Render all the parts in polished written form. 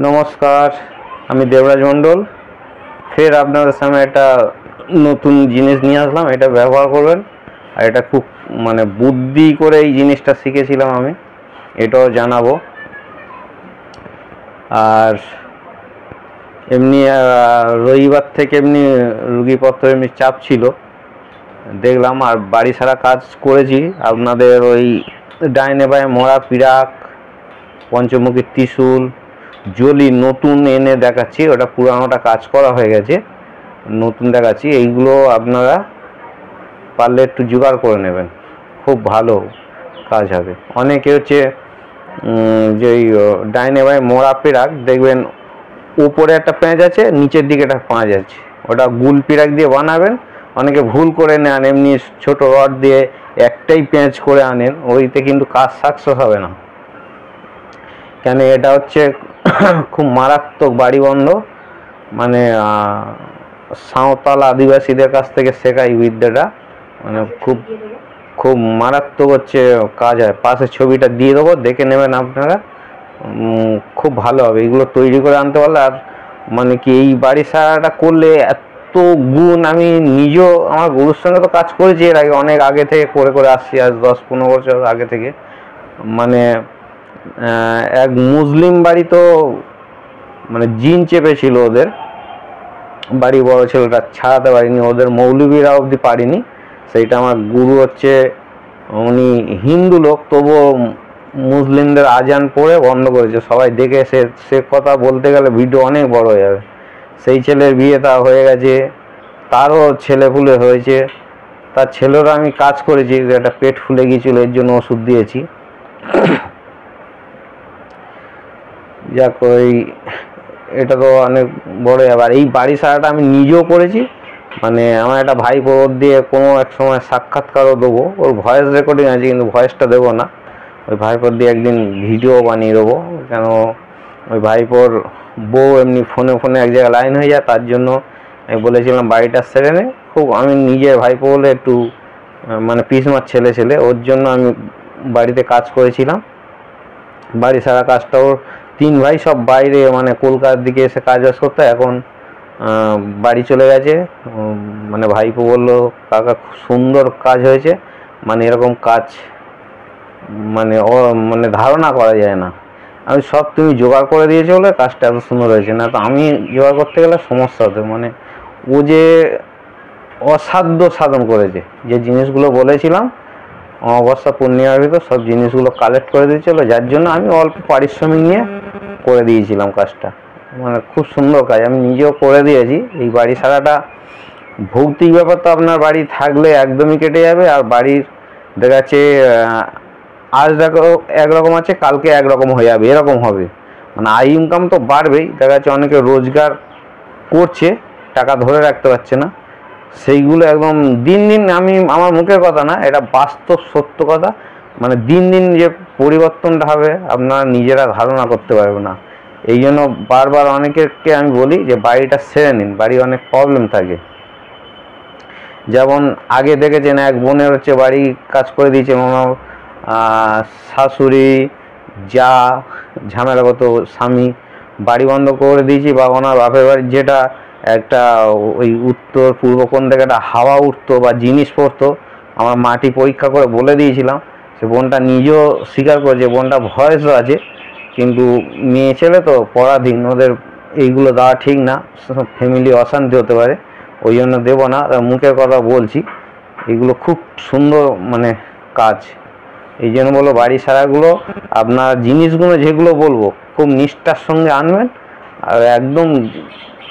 নমস্কার, আমি দেবরাজ মণ্ডল। ফের আপনাদের সামনে একটা নতুন জিনিস নিয়ে আসলাম। এটা ব্যবহার করবেন, আর এটা খুব বুদ্ধি করে এই জিনিসটা শিখেছিলাম আমি, এটাও জানাবো। আর এমনি রবিবার থেকে এমনি রুগীপত্র এমনি চাপ ছিল, দেখলাম। আর বাড়ি সারা কাজ করেছি আপনাদের ওই ডাইনে বায়ে মরা পিরাক, পঞ্চমুখী ত্রিশূল, জলি নতুন এনে দেখাচ্ছি। ওটা পুরানোটা কাজ করা হয়ে গেছে, নতুন দেখাচ্ছি। এইগুলো আপনারা পারলে একটু জোগাড় করে নেবেন, খুব ভালো কাজ হবে। অনেকে হচ্ছে যে ডাইনে বায়ে মরা পিরাক দেখবেন, উপরে একটা পেঁচ আছে, নিচের দিকে একটা পাঁচ আছে, ওটা গুল পিরাক দিয়ে বানাবেন। অনেকে ভুল করে নেন, এমনি ছোট রড দিয়ে একটাই পেঁচ করে আনেন, ওইতে কিন্তু কাজ সাকসেস হবে না। কেন, এটা হচ্ছে খুব মারাত্মক বাড়ি বন্ধ, সাঁওতাল আদিবাসীদের কাছ থেকে শেখা এই বিদ্যাটা, খুব খুব মারাত্মক হচ্ছে কাজ হয়। পাশে ছবিটা দিয়ে দেবো, দেখে নেবেন আপনারা, খুব ভালো হবে এগুলো তৈরি করে আনতে পারলে। আর কি এই বাড়ি সারাটা করলে এত গুণ, আমি নিজেও আমার গুরুর সঙ্গে তো কাজ করেছি এর আগে, অনেক আগে থেকে করে করে আসছি, আজ 10-15 বছর আগে থেকে। এক মুসলিম বাড়ি তো জিন চেপেছিল, ওদের বাড়ি বড় ছিল, ওটা ছাড়াতে পারিনি, ওদের মৌলবীরা অবধি পারিনি। সেইটা আমার গুরু হচ্ছে, উনি হিন্দু লোক, তবুও মুসলিমদের আজান পড়ে বন্ধ করেছে। সবাই দেখে সে কথা বলতে গেলে ভিডিও অনেক বড় হয়ে যাবে। সেই ছেলের বিয়ে তা হয়ে গেছে, তারও ছেলে ফুলে হয়েছে, তার ছেলেরও আমি কাজ করেছি। একটা পেট ফুলে গিয়েছিল, এর জন্য ওষুধ দিয়েছি। যাক, এটা তো অনেক বড় ব্যাপার। এই বাড়ি সারাটা আমি নিজেও করেছি। আমার একটা ভাইপো দিয়ে কোনো এক সময় সাক্ষাৎকারও দেবো, ওর ভয়েস রেকর্ডিং আছে, কিন্তু ভয়েসটা দেবো না। ওই ভাইপোর দিয়ে একদিন ভিডিও বানিয়ে দেবো, কেন ওই ভাইপোর বউ এমনি ফোনে ফোনে এক জায়গায় লাইন হয়ে যায়, তার জন্য আমি বলেছিলাম বাড়িটা সেরে নে। খুব আমি নিজের ভাইপো বলে একটু পিসমার ছেলে, ওর জন্য আমি বাড়িতে কাজ করেছিলাম। বাড়ি সারা কাজটা ওর 3 ভাই সব বাইরে, কলকাতার দিকে এসে কাজ বাজ করতে, এখন বাড়ি চলে গেছে। ভাইপো বললো, কাকা খুব সুন্দর কাজ হয়েছে, এরকম কাজ ধারণা করা যায় না। আমি সব তুমি জোগাড় করে দিয়েছো বলে কাজটা এত সুন্দর হয়েছে, না তো আমি জোগাড় করতে গেলে সমস্যা হতো। ও যে অসাধ্য সাধন করেছে, যে জিনিসগুলো বলেছিলাম অমাবস্যা পূর্ণিমার ভিতর সব জিনিসগুলো কালেক্ট করে দিয়েছিল, যার জন্য আমি অল্প পারিশ্রমিক নিয়ে করে দিয়েছিলাম কাজটা। খুব সুন্দর কাজ, আমি নিজেও করে দিয়েছি। এই বাড়ি সারাটা ভৌতিক ব্যাপার তো আপনার বাড়ি থাকলে একদমই কেটে যাবে। আর বাড়ির দেখাচ্ছে আজ দেখো একরকম আছে, কালকে একরকম হয়ে যাবে, এরকম হবে। আয় ইনকাম তো বাড়বেই, দেখা যাচ্ছে অনেকে রোজগার করছে, টাকা ধরে রাখতে পারছে না। সেইগুলো একদম দিন দিন, আমার মুখের কথা না, এটা বাস্তব সত্য কথা। দিন দিন যে পরিবর্তনটা হবে আপনারা নিজেরা ধারণা করতে পারবে না। এই জন্য বারবার অনেকেরকে আমি বলি যে বাড়িটা সেরে নিন, বাড়ি অনেক প্রবলেম থাকে। যেমন আগে দেখেছেন এক বোনের হচ্ছে বাড়ি কাজ করে দিয়েছে, শাশুড়ি যা ঝামেলা করতো, স্বামী বাড়ি বন্ধ করে দিয়েছি, বা ওনার বাপের বাড়ির যেটা একটা ওই উত্তর পূর্ব কোণ থেকে একটা হাওয়া উঠতো বা জিনিস পড়তো, আমার মাটি পরীক্ষা করে বলে দিয়েছিলাম। সে বোনটা নিজেও স্বীকার করেছে, বোনটা ভয়েসও আছে, কিন্তু মেয়ে ছেলে তো পরাধীন, ওদের এইগুলো দেওয়া ঠিক না, ফ্যামিলি অশান্তি হতে পারে, ওই জন্য দেবো না। মুখের কথা বলছি, এগুলো খুব সুন্দর কাজ। এই জন্য বলো বাড়ি সারাগুলো আপনার জিনিসগুলো যেগুলো বলবো খুব নিষ্ঠার সঙ্গে আনবেন, আর একদম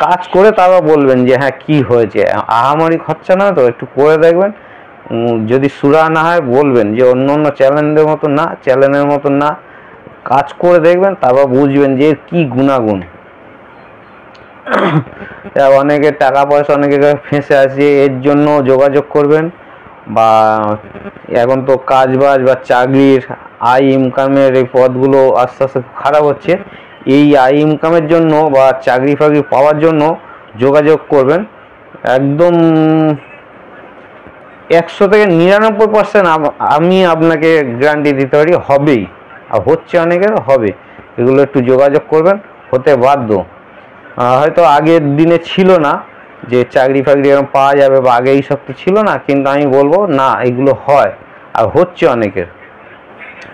কাজ করে তারপর বলবেন যে হ্যাঁ কি হয়েছে। আহামরি খরচা না, তো একটু করে দেখবেন। যদি সুরা না হয় বলবেন যে অন্য অন্য চ্যানেলের মতন না, কাজ করে দেখবেন, তারপর বুঝবেন যে কি গুণাগুণ। অনেকে টাকা পয়সা অনেকে ফেঁসে আছে, এর জন্য যোগাযোগ করবেন। বা এখন তো কাজ বাজ বা চাকরির আয় ইনকামের এই পথগুলো আস্তে আস্তে খারাপ হচ্ছে। এই আয় ইনকামের জন্য বা চাকরি ফাকরি পাওয়ার জন্য যোগাযোগ করবেন। একদম 100 থেকে 99% আমি আপনাকে গ্যারান্টি দিতে পারি হবেই, আর হচ্ছে অনেকের হবে। এগুলো একটু যোগাযোগ করবেন, হতে বাধ্য। হয়তো আগের দিনে ছিল না যে চাকরি ফাকরি এরকম পাওয়া যাবে, বা আগে এইসব তো ছিল না, কিন্তু আমি বলবো না, এগুলো হয় আর হচ্ছে অনেকের।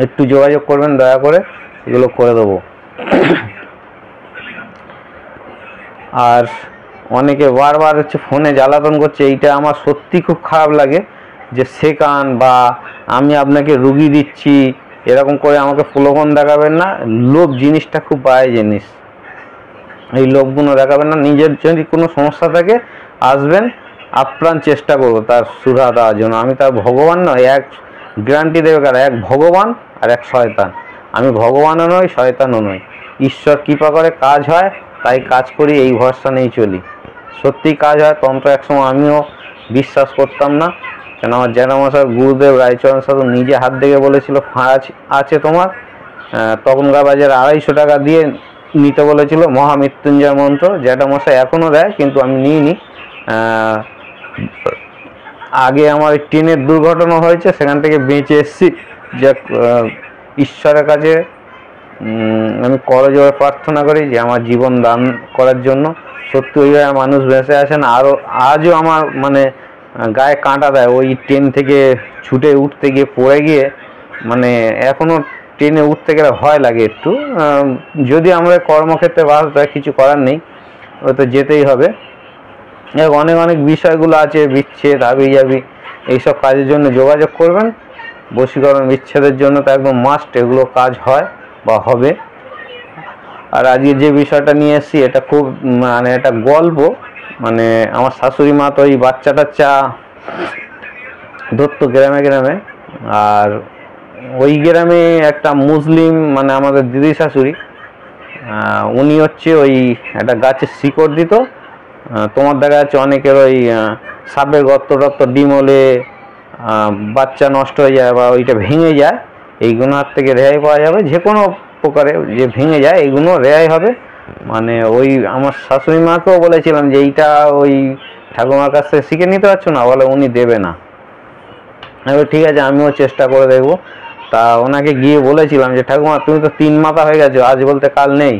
একটু যোগাযোগ করবেন দয়া করে, এগুলো করে দেবো। আর অনেকে বারবার হচ্ছে ফোনে জ্বালাতন করছে, এইটা আমার সত্যি খুব খারাপ লাগে, যে শেখান বা আমি আপনাকে রুগী দিচ্ছি এরকম করে আমাকে প্রলোভন দেখাবেন না। লোভ জিনিসটা খুব বাজে জিনিস, এই লোভগুলো দেখাবেন না। নিজের যদি কোনো সমস্যা থাকে আসবেন, আপ্রাণ চেষ্টা করবো তার সুরাহা দেওয়ার জন্য। আমি তার ভগবান নয়, এক গ্যারান্টি দেবে কারা, এক ভগবান আর এক শয়তান। আমি ভগবানও নই, শয়তানও নই। ঈশ্বর কৃপা করে কাজ হয়, তাই কাজ করি, এই ভরসা নিয়েই চলি। সত্যিই কাজ হয়। তন্ত্র একসময় আমিও বিশ্বাস করতাম না, কেন আমার জ্যাঠামশাই গুরুদেব রায়চরণ সাধু নিজে হাত দেখে বলেছিল ফাঁস আছে তোমার। তখনকার বাজারে 250 টাকা দিয়ে নিতে বলেছিল মহামৃত্যুঞ্জয় মন্ত্র। জ্যাঠামশাই এখনও দেয়, কিন্তু আমি নিইনি। আগে আমার ট্রেনের দুর্ঘটনা হয়েছে, সেখান থেকে বেঁচে এসেছি। যে ঈশ্বরের কাছে আমি করজোড়ে প্রার্থনা করি যে আমার জীবন দান করার জন্য। সত্যি ওইভাবে মানুষ বেঁচে আছেন। আজও আমার মানে গায়ে কাঁটা দেয়, ওই ট্রেন থেকে ছুটে উঠতে গিয়ে পড়ে গিয়ে, মানে এখনও ট্রেনে উঠতে গেলে ভয় লাগে একটু। যদি আমরা কর্মক্ষেত্রে বাধা দেয়, কিছু করার নেই, ও তো যেতেই হবে। অনেক অনেক বিষয়গুলো আছে, বিচ্ছেদ হাবিজাবি এইসব কাজের জন্য যোগাযোগ করবেন। বশীকরণ বিচ্ছেদের জন্য তো একদম মাস্ট, এগুলো কাজ হয় বা হবে। আর আজকে যে বিষয়টা নিয়ে এসেছি, এটা খুব মানে একটা গল্প। মানে আমার শাশুড়ি মা তো ওই বাচ্চা টাচ্চা ধরতো গ্রামে গ্রামে। আর ওই গ্রামে একটা মুসলিম, মানে আমাদের দিদি শাশুড়ি, উনি হচ্ছে ওই একটা গাছের শিকড় দিত। তোমার দেখা যাচ্ছে অনেকের ওই সাপের গর্ত টর্ত ডিম হলে বাচ্চা নষ্ট হয়ে যায় বা ওইটা ভেঙে যায়, এইগুলো হাত থেকে রেহাই পাওয়া যাবে। যে কোনো প্রকারে যে ভেঙে যায় এইগুলো রেহাই হবে। মানে ওই আমার শাশুড়ি মাকেও বলেছিলাম যে এইটা ওই ঠাকুমার কাছ থেকে শিখে নিতে পারছো না, বলে উনি দেবে না। এবার ঠিক আছে, আমিও চেষ্টা করে দেখবো। তা ওনাকে গিয়ে বলেছিলাম যে ঠাকুমা তুমি তো 3 মাথা হয়ে গেছো, আজ বলতে কাল নেই,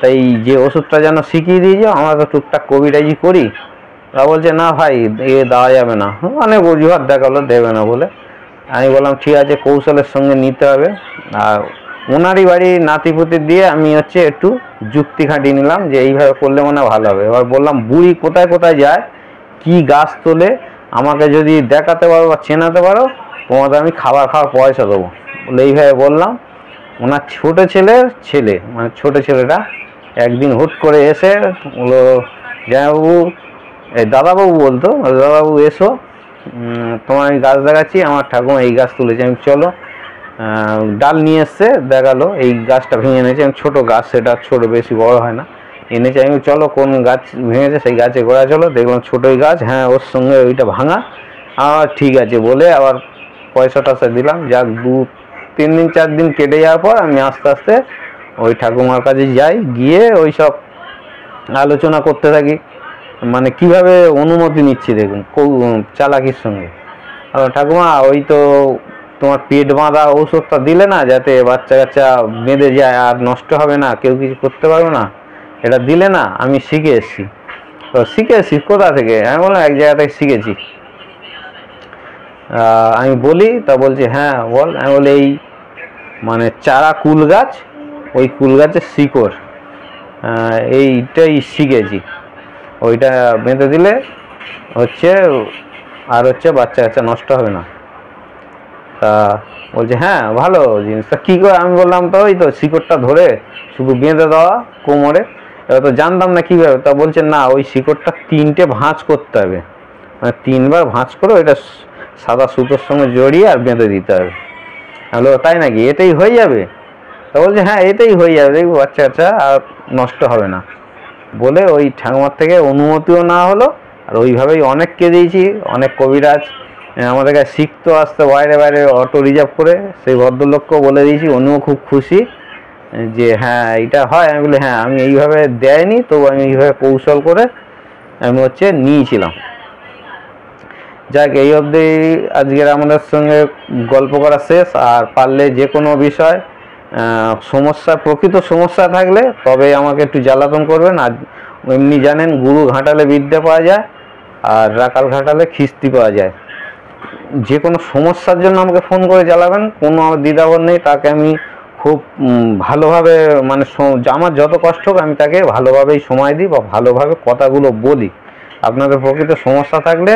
তাই যে ওষুধটা যেন শিখিয়ে দিয়ে যাও, আমরা তো টুকটাক কবিরাজি করি। তা বলছে না ভাই, এ দেওয়া যাবে না, অনেক অজুহাত দেখালো দেবে না বলে। আমি বললাম ঠিক আছে, কৌশলের সঙ্গে নিতে হবে। আর ওনারই বাড়ি নাতিপুতি দিয়ে আমি হচ্ছে একটু যুক্তি খাটিয়ে নিলাম যে এইভাবে করলে মনে ভালো হবে। এবার বললাম বুড়ি কোথায় কোথায় যায়, কি গাছ তোলে, আমাকে যদি দেখাতে পারো বা চেনাতে পারো, তোমাদের আমি খাবার খাওয়ার পয়সা দেবো বলে এইভাবে বললাম। ওনার ছোট ছেলের ছেলে, মানে ছোট ছেলেটা একদিন হুট করে এসে বললো জামাইবাবু, এই দাদাবাবু বলতো, দাদাবাবু এসো, তোমার আমি গাছ দেখাচ্ছি, আমার ঠাকুমা এই গাছ তুলেছে। আমি চলো, ডাল নিয়ে এসছে, দেখালো এই গাছটা ভেঙে এনেছে। আমি ছোটো গাছ, সেটা ছোটো, বেশি বড় হয় না, এনেছে। আমি চলো কোন গাছ ভেঙেছে সেই গাছে গোড়া চলো, দেখলাম ছোটোই গাছ, হ্যাঁ ওর সঙ্গে ওইটা ভাঙা। ঠিক আছে বলে আবার পয়সা টয়সা দিলাম। যাক 2-3 দিন 4 দিন কেটে যাওয়ার পর আমি আস্তে আস্তে ওই ঠাকুমার কাছে যাই, গিয়ে ওই সব আলোচনা করতে থাকি, মানে কিভাবে অনুমতি নিচ্ছি দেখুন চালাকির সঙ্গে। ঠাকুমা ওই তো তোমার পেট বাঁধা ঔষধটা দিলে না, যাতে বাচ্চা কাচ্চা বেঁধে যায় আর নষ্ট হবে না, কেউ কিছু করতে পারবে না, এটা দিলে না, আমি শিখে এসেছি। তো শিখে এসেছি কোথা থেকে? আমি বললাম এক জায়গা থেকে শিখেছি। আমি বলি, তা বলছে হ্যাঁ বল। আমি বলি এই মানে চারা কুল গাছ, ওই কুল গাছের শিকড়, এইটাই শিখেছি, ওইটা বেঁধে দিলে হচ্ছে আর হচ্ছে বাচ্চা কাচ্চা নষ্ট হবে না। তা বলছে হ্যাঁ ভালো জিনিস, তা কী করে? আমি বললাম তো ওই তো শিকড়টা ধরে শুধু বেঁধে দেওয়া কোমরে। এবার তো জানতাম না কীভাবে। তা বলছে না, ওই শিকড়টা 3টে ভাঁজ করতে হবে, মানে 3বার ভাঁজ করে ওইটা সাদা সুতোর সঙ্গে জড়িয়ে আর বেঁধে দিতে হবে। হ্যালো, তাই নাকি? এটাই হয়ে যাবে? তা বলছে হ্যাঁ এটাই হয়ে যাবে, দেখবো বাচ্চা কাচ্চা আর নষ্ট হবে না। বলে ওই ঠাকুমার থেকে অনুমতিও না হলো। আর ওইভাবেই অনেককে দিয়েছি, অনেক কবিরাজ আমাদের কাছে শিখতো আসতে বাইরে বাইরে অটো রিজার্ভ করে, সেই ভদ্রলোককেও বলে দিয়েছি, উনিও খুব খুশি যে হ্যাঁ এইটা হয়। আমি বলি হ্যাঁ, আমি এইভাবে দেয়নি, তবু আমি এইভাবে কৌশল করে আমি হচ্ছে নিয়েছিলাম। যাক, এই অবধি আজকের আমাদের সঙ্গে গল্প করা শেষ। আর পারলে যে কোনো বিষয় সমস্যা, প্রকৃত সমস্যা থাকলে তবে আমাকে একটু জ্বালাতন করবেন। আর এমনি জানেন গুরু ঘাটালে বিদ্যা পাওয়া যায়, আর রাখাল ঘাটালে খিস্তি পাওয়া যায়। যে কোনো সমস্যার জন্য আমাকে ফোন করে জ্বালাবেন, কোনো দ্বিধাবোধ নেই। তাকে আমি খুব ভালোভাবে, মানে আমার যত কষ্ট হোক আমি তাকে ভালোভাবেই সময় দিই বা ভালোভাবে কথাগুলো বলি। আপনাদের প্রকৃত সমস্যা থাকলে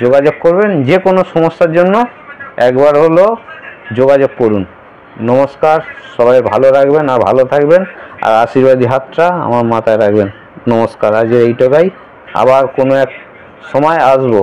যোগাযোগ করবেন, যে কোনো সমস্যার জন্য একবার হলো যোগাযোগ করুন। নমস্কার, সবাই ভালো রাখবেন আর ভালো থাকবেন, আর আশীর্বাদী হাতটা আমার মাথায় রাখবেন। নমস্কার, আজ এইটুকাই, আবার কোনো এক সময় আসবো।